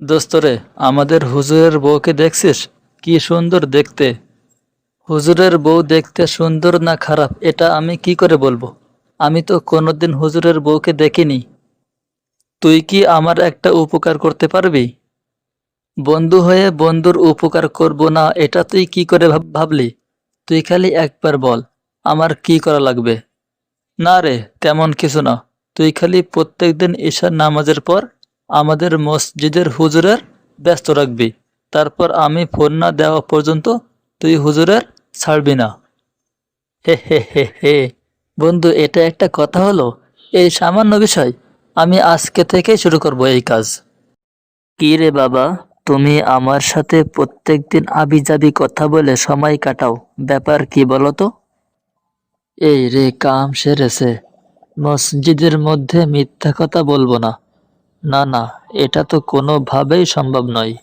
দোস্তরে, আমাদের হুজুরের বউকে দেখছিস? কি সুন্দর দেখতে। হুজুরের বউ দেখতে সুন্দর না খারাপ এটা আমি কি করে বলবো? আমি তো কোনোদিন হুজুরের বউকে দেখিনি। তুই কি আমার একটা উপকার করতে পারবি? বন্ধু হয়ে বন্ধুর উপকার করব না এটা তুই কি করে ভাবলি? তুই খালি একবার বল, আমার কি করা লাগবে? না রে, তেমন কিছু না। তুই খালি প্রত্যেকদিন ঈশার নামাজের পর আমাদের মসজিদের হুজুরের ব্যস্ত রাখবি। তারপর আমি ফোন না দেওয়া পর্যন্ত তুই হুজুরের ছাড়বি না। হে হে হে হে। বন্ধু, এটা একটা কথা হলো? এই সামান্য বিষয় আমি আজকে থেকেই শুরু করব এই কাজ। কি রে বাবা, তুমি আমার সাথে প্রত্যেকদিন আবিজাবি কথা বলে সময় কাটাও, ব্যাপার কি বলো তো? এই রে, কাম সেরেছে। মসজিদের মধ্যে মিথ্যা কথা বলবো না। না না, এটা তো কোনোভাবেই সম্ভব নয়।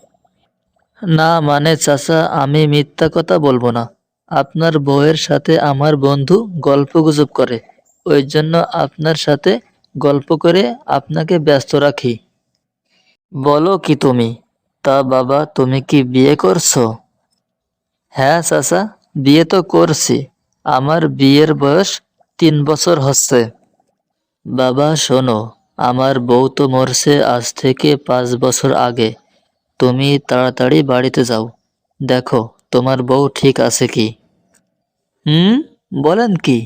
না মানে চাচা, আমি মিথ্যা কথা বলবো না। আপনার বউয়ের সাথে আমার বন্ধু গল্পগুজব করে, ওই জন্য আপনার সাথে গল্প করে আপনাকে ব্যস্ত রাখি। বলো কি তুমি? তা বাবা, তুমি কি বিয়ে করছো? হ্যাঁ চাচা, বিয়ে তো করছি। আমার বিয়ের বয়স 3 বছর হচ্ছে। বাবা শোনো, আমার বউ তো মরছে আজ থেকে 5 বছর আগে। তুমি তাড়াতাড়ি বাড়িতে যাও, দেখো তোমার বউ ঠিক আছে কি। হুম, বলেন কি?